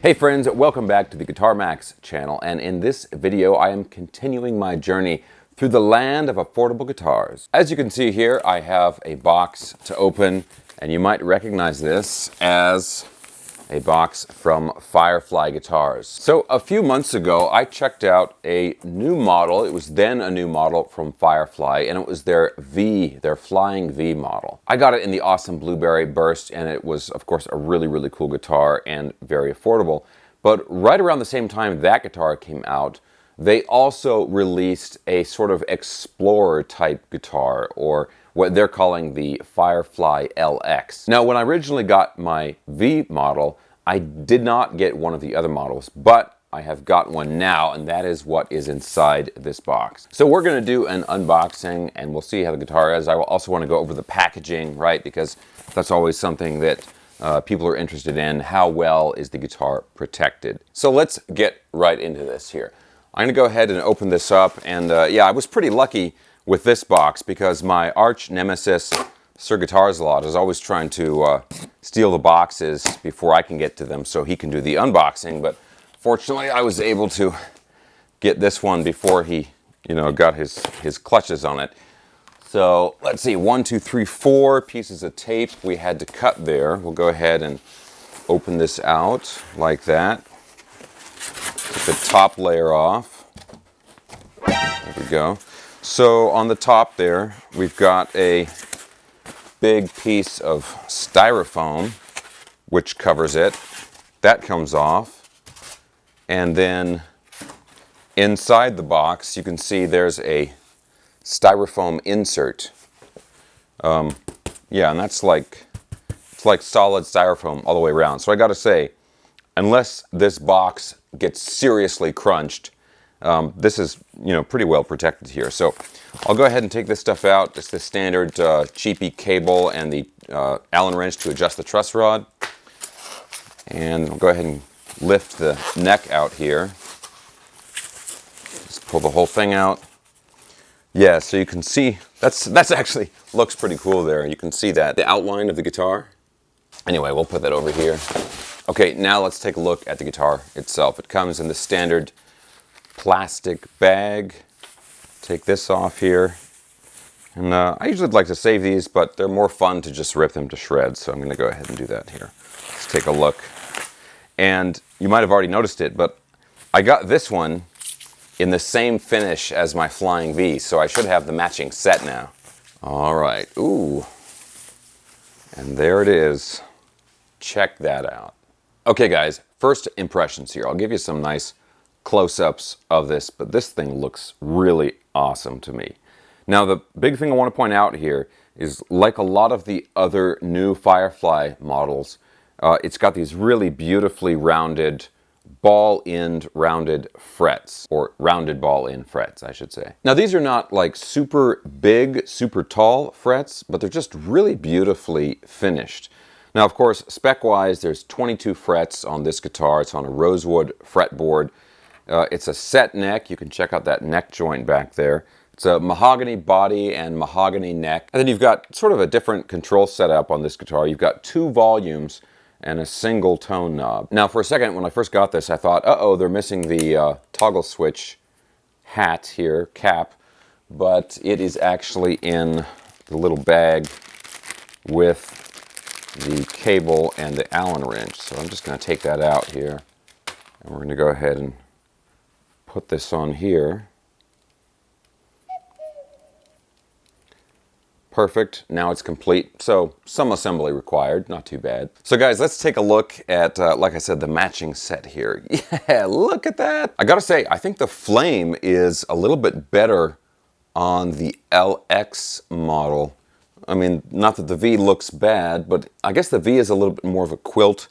Hey friends, welcome back to the Guitar Max channel, and in this video I am continuing my journey through the land of affordable guitars. As you can see here, I have a box to open, and you might recognize this as a box from Firefly Guitars. So a few months ago I checked out a new model. It was then a new model from Firefly, and it was their Flying V model. I got it in the awesome Blueberry Burst, and it was of course a really cool guitar and very affordable. But right around the same time that guitar came out, they also released a sort of explorer type guitar, or what they're calling the Firefly LX. Now, when I originally got my V model, I did not get one of the other models, but I have got one now, and that is what is inside this box. So we're gonna do an unboxing, and we'll see how the guitar is. I will also wanna go over the packaging, right? Because that's always something that people are interested in. How well is the guitar protected? So let's get right into this here. I'm gonna go ahead and open this up, and yeah, I was pretty lucky with this box because my arch nemesis, Sir Guitarslot, is always trying to steal the boxes before I can get to them so he can do the unboxing. But fortunately, I was able to get this one before he, got his clutches on it. So let's see, 1, 2, 3, 4 pieces of tape we had to cut there. We'll go ahead and open this out like that. Take the top layer off. There we go. So on the top there, we've got a big piece of styrofoam, which covers it. That comes off. And then inside the box, you can see there's a styrofoam insert. Yeah, and it's like solid styrofoam all the way around. So I gotta say, unless this box gets seriously crunched, this is, pretty well protected here. So I'll go ahead and take this stuff out. Just the standard cheapy cable and the Allen wrench to adjust the truss rod. And I'll go ahead and lift the neck out here. Just pull the whole thing out. Yeah, so you can see, that's actually looks pretty cool there. You can see that, the outline of the guitar. Anyway, we'll put that over here. Okay, now let's take a look at the guitar itself. It comes in the standard plastic bag. Take this off here. And I usually like to save these, but they're more fun to just rip them to shreds. So I'm going to go ahead and do that here. Let's take a look. And you might have already noticed it, but I got this one in the same finish as my Flying V, so I should have the matching set now. All right, ooh. And there it is. Check that out. Okay guys, first impressions here. I'll give you some nice close-ups of this, but this thing looks really awesome to me. Now the big thing I want to point out here is, like a lot of the other new Firefly models, it's got these really beautifully rounded ball-end rounded frets, or rounded ball-end frets, I should say. Now these are not like super big, super tall frets, but they're just really beautifully finished. Now, of course, spec-wise, there's 22 frets on this guitar. It's on a rosewood fretboard. It's a set neck. You can check out that neck joint back there. It's a mahogany body and mahogany neck. And then you've got sort of a different control setup on this guitar. You've got 2 volumes and a single tone knob. Now, for a second, when I first got this, I thought, uh-oh, they're missing the toggle switch hat here, cap. But it is actually in the little bag with the cable and the Allen wrench. So I'm just going to take that out here, and we're going to go ahead and put this on here. Perfect. Now it's complete. So some assembly required, not too bad. So guys, let's take a look at, like I said, the matching set here. Yeah, look at that. I gotta say, I think the flame is a little bit better on the LX model. I mean, not that the V looks bad, but I guess the V is a little bit more of a quilt,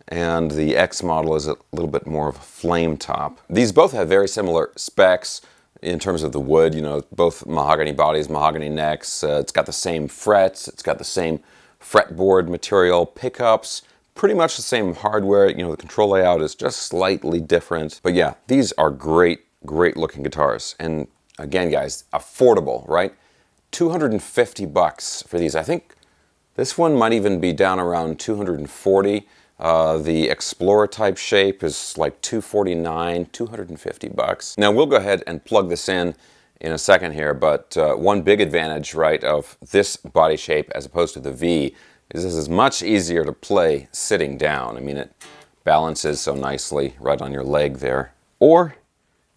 and the X model is a little bit more of a flame top. These both have very similar specs in terms of the wood, both mahogany bodies, mahogany necks. It's got the same frets, it's got the same fretboard material, pickups, pretty much the same hardware. The control layout is just slightly different. But yeah, these are great looking guitars. And again, guys, affordable, right? 250 bucks for these. I think this one might even be down around 240. The Explorer type shape is like $249, $250. Now we'll go ahead and plug this in a second here, but one big advantage, right, of this body shape as opposed to the V is this is much easier to play sitting down. I mean, it balances so nicely right on your leg there. Or,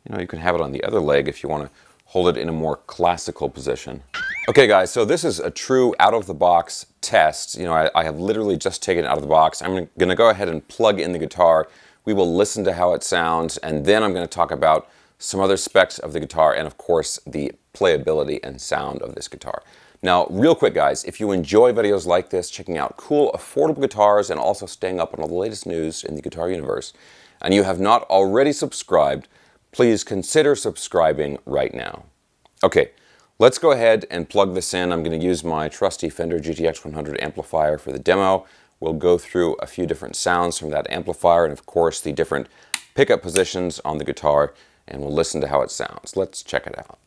you know, you can have it on the other leg if you want to hold it in a more classical position. Okay guys, so this is a true out-of-the-box test. You know, I have literally just taken it out of the box. I'm going to go ahead and plug in the guitar. We will listen to how it sounds, and then I'm going to talk about some other specs of the guitar and, of course, the playability and sound of this guitar. Now, real quick guys, if you enjoy videos like this, checking out cool, affordable guitars, and also staying up on all the latest news in the guitar universe, and you have not already subscribed, please consider subscribing right now. Okay, let's go ahead and plug this in. I'm going to use my trusty Fender GTX 100 amplifier for the demo. We'll go through a few different sounds from that amplifier and, of course, the different pickup positions on the guitar, and we'll listen to how it sounds. Let's check it out.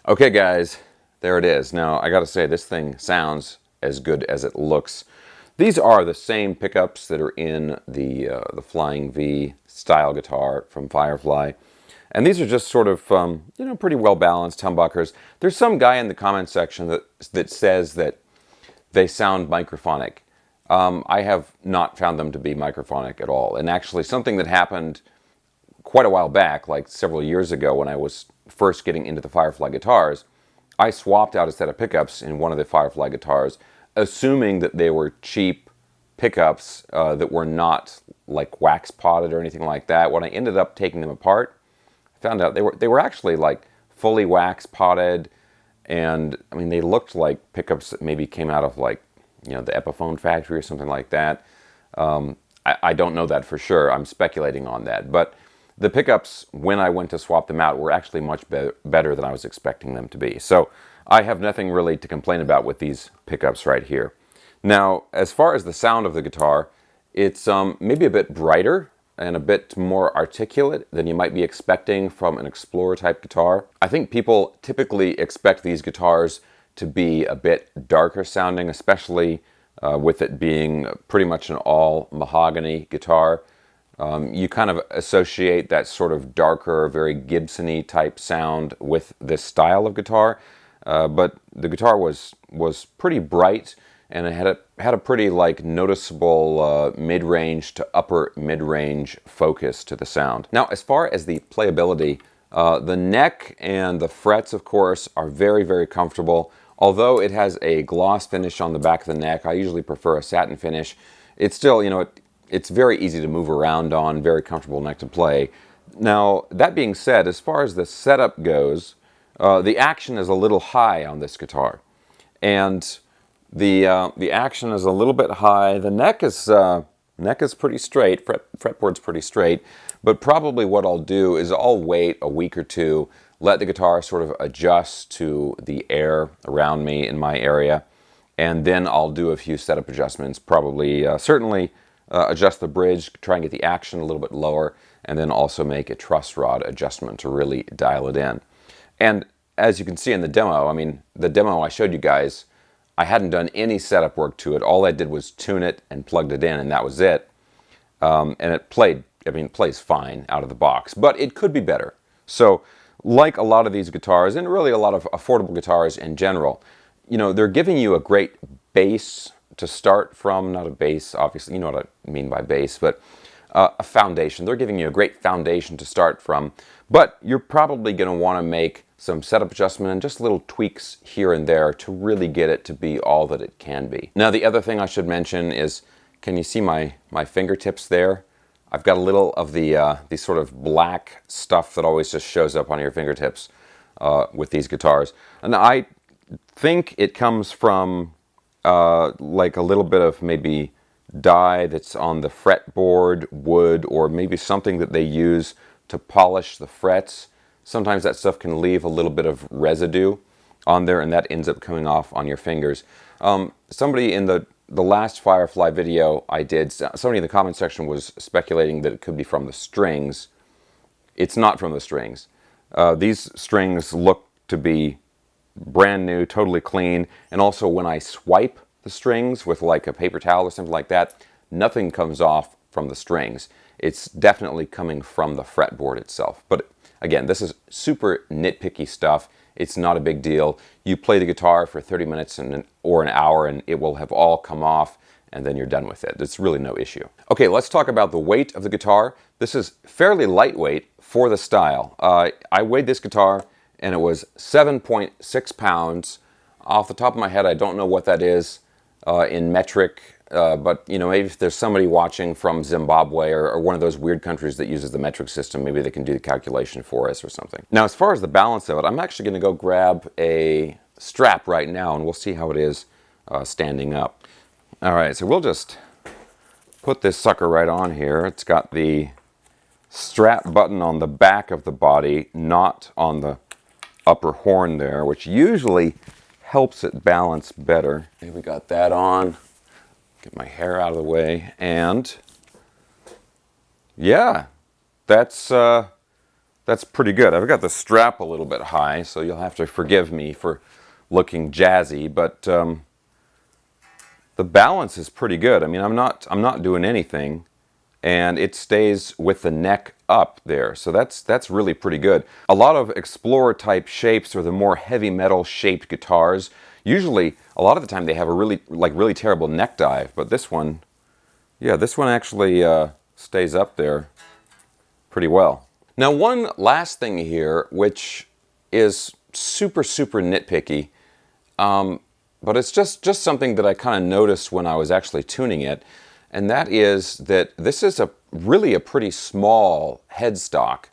Okay guys, there it is. Now I gotta say, this thing sounds as good as it looks. These are the same pickups that are in the Flying V style guitar from Firefly. And these are just sort of, you know, pretty well balanced humbuckers. There's some guy in the comment section that says that they sound microphonic. I have not found them to be microphonic at all. And actually something that happened quite a while back, like several years ago when I was first getting into the Firefly guitars, I swapped out a set of pickups in one of the Firefly guitars, assuming that they were cheap pickups that were not like wax potted or anything like that. When I ended up taking them apart, I found out they were actually like fully wax potted, and I mean they looked like pickups that maybe came out of like, you know, the Epiphone factory or something like that. I don't know that for sure. I'm speculating on that, but the pickups, when I went to swap them out, were actually much better than I was expecting them to be. So I have nothing really to complain about with these pickups right here. Now, as far as the sound of the guitar, it's maybe a bit brighter and a bit more articulate than you might be expecting from an Explorer type guitar. I think people typically expect these guitars to be a bit darker sounding, especially with it being pretty much an all mahogany guitar. You kind of associate that sort of darker, very Gibson-y type sound with this style of guitar, but the guitar was pretty bright, and it had a pretty like noticeable mid-range to upper mid-range focus to the sound. Now, as far as the playability, the neck and the frets, of course, are very, very comfortable. Although it has a gloss finish on the back of the neck, I usually prefer a satin finish. It's still, you know, it's very easy to move around on, very comfortable neck to play. Now, that being said, as far as the setup goes, the action is a little high on this guitar. And the action is a little bit high. The neck is pretty straight, fretboard's pretty straight, but probably what I'll do is I'll wait a week or two, let the guitar sort of adjust to the air around me in my area, and then I'll do a few setup adjustments, probably certainly adjust the bridge, try and get the action a little bit lower, and then also make a truss rod adjustment to really dial it in. And as you can see in the demo, I mean, the demo I showed you guys, I hadn't done any setup work to it. All I did was tune it and plugged it in, and that was it. And it played, I mean, it plays fine out of the box, but it could be better. So, like a lot of these guitars, and really a lot of affordable guitars in general, you know, they're giving you a great base to start from, not a base, obviously, you know what I mean by base, but a foundation. They're giving you a great foundation to start from, but you're probably going to want to make some setup adjustment and just little tweaks here and there to really get it to be all that it can be. Now, the other thing I should mention is, can you see my fingertips there? I've got a little of the sort of black stuff that always just shows up on your fingertips with these guitars. And I think it comes from like a little bit of maybe dye that's on the fretboard, wood, or maybe something that they use to polish the frets. Sometimes that stuff can leave a little bit of residue on there, and that ends up coming off on your fingers. Somebody in the last Firefly video I did, somebody in the comment section was speculating that it could be from the strings. It's not from the strings. These strings look to be brand new, totally clean, and also when I swipe the strings with like a paper towel or something like that, nothing comes off from the strings. It's definitely coming from the fretboard itself. But again, this is super nitpicky stuff. It's not a big deal. You play the guitar for 30 minutes or an hour and it will have all come off, and then you're done with it. It's really no issue. Okay, let's talk about the weight of the guitar. This is fairly lightweight for the style. I weighed this guitar and it was 7.6 pounds. Off the top of my head, I don't know what that is in metric, but you know, maybe if there's somebody watching from Zimbabwe or one of those weird countries that uses the metric system, maybe they can do the calculation for us or something. Now, as far as the balance of it, I'm actually going to go grab a strap right now and we'll see how it is standing up. All right, so we'll just put this sucker right on here. It's got the strap button on the back of the body, not on the upper horn there, which usually helps it balance better. Okay, we got that on. Get my hair out of the way, and yeah, that's pretty good. I've got the strap a little bit high, so you'll have to forgive me for looking jazzy, but the balance is pretty good. I mean, I'm not doing anything, and it stays with the neck up there, so that's really pretty good. A lot of Explorer type shapes, or the more heavy metal shaped guitars, usually a lot of the time they have a really terrible neck dive, but this one, yeah, this one actually stays up there pretty well. Now, one last thing here, which is super nitpicky, but it's just something that I kind of noticed when I was actually tuning it, and that is that this is really a pretty small headstock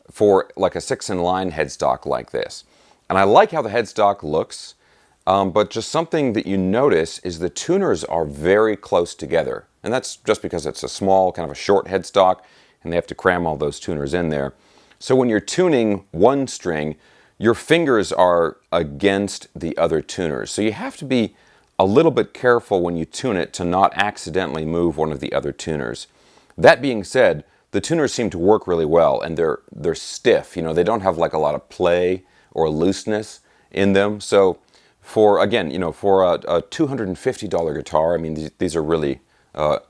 for like a 6-in-line headstock like this. And I like how the headstock looks, but just something that you notice is the tuners are very close together. And that's just because it's a small, kind of a short headstock, and they have to cram all those tuners in there. So when you're tuning one string, your fingers are against the other tuners. So you have to be a little bit careful when you tune it to not accidentally move one of the other tuners. That being said, the tuners seem to work really well, and they're stiff. You know, they don't have like a lot of play or looseness in them. So for, again, you know, for a $250 guitar, I mean, these are really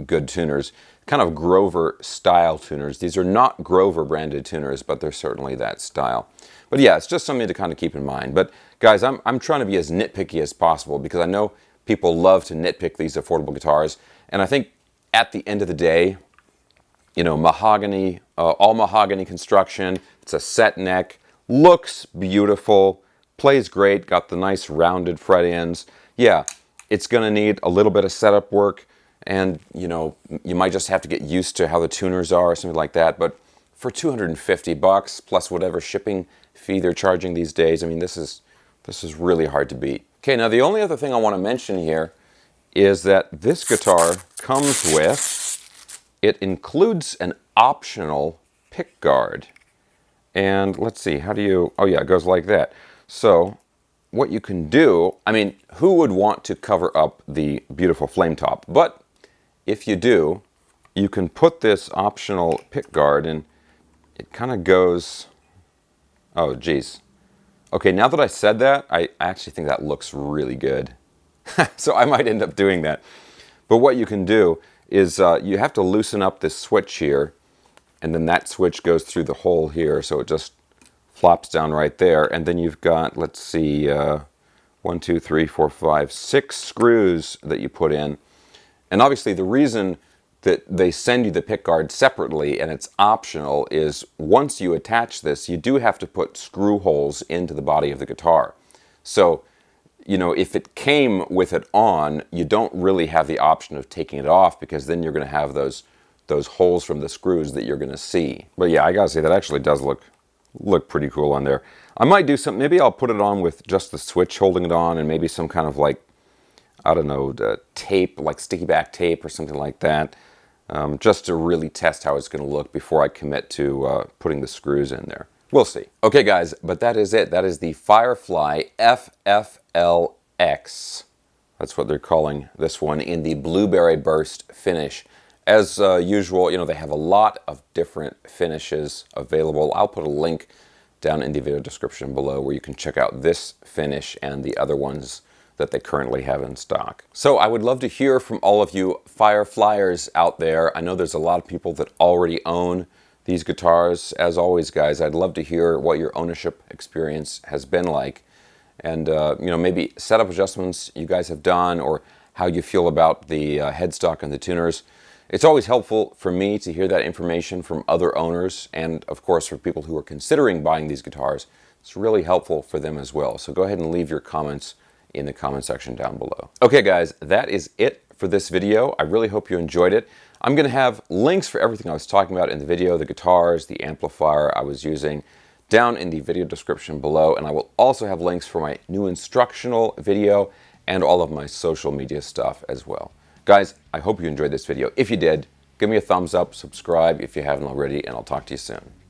good tuners. Kind of Grover style tuners. These are not Grover branded tuners, but they're certainly that style. But yeah, it's just something to kind of keep in mind. But guys, I'm trying to be as nitpicky as possible because I know people love to nitpick these affordable guitars. And I think at the end of the day, you know, mahogany, all mahogany construction. It's a set neck, looks beautiful, plays great, got the nice rounded fret ends. Yeah, it's going to need a little bit of setup work, and you know, you might just have to get used to how the tuners are or something like that. But for $250 plus whatever shipping fee they're charging these days, I mean, this is really hard to beat. Okay, now the only other thing I want to mention here is that this guitar comes with, it includes an optional pick guard. And let's see, how do you, oh yeah, it goes like that. So what you can do, I mean, who would want to cover up the beautiful flame top? But if you do, you can put this optional pick guard and it kind of goes, oh geez. Okay, now that I said that, I actually think that looks really good. So I might end up doing that. But what you can do is you have to loosen up this switch here, and then that switch goes through the hole here, so it just flops down right there. And then you've got, let's see, 1, 2, 3, 4, 5, 6 screws that you put in. And obviously the reason that they send you the pick guard separately and it's optional is once you attach this, you do have to put screw holes into the body of the guitar. So, you know, if it came with it on, you don't really have the option of taking it off because then you're going to have those holes from the screws that you're going to see. But yeah, I gotta say that actually does look pretty cool on there. I might do something, maybe I'll put it on with just the switch holding it on and maybe some kind of like, I don't know, tape, like sticky back tape or something like that, just to really test how it's going to look before I commit to putting the screws in there. We'll see. Okay guys, but that is it. That is the Firefly FFLX. That's what they're calling this one, in the Blueberry Burst finish. As usual, you know, they have a lot of different finishes available. I'll put a link down in the video description below where you can check out this finish and the other ones that they currently have in stock. So I would love to hear from all of you Fireflyers out there. I know there's a lot of people that already own these guitars. As always, guys, I'd love to hear what your ownership experience has been like, and you know, maybe setup adjustments you guys have done, or how you feel about the headstock and the tuners. It's always helpful for me to hear that information from other owners, and of course for people who are considering buying these guitars. It's really helpful for them as well. So go ahead and leave your comments in the comment section down below. Okay guys, that is it for this video. I really hope you enjoyed it. I'm going to have links for everything I was talking about in the video, the guitars, the amplifier I was using, down in the video description below, and I will also have links for my new instructional video and all of my social media stuff as well. Guys, I hope you enjoyed this video. If you did, give me a thumbs up, subscribe if you haven't already, and I'll talk to you soon.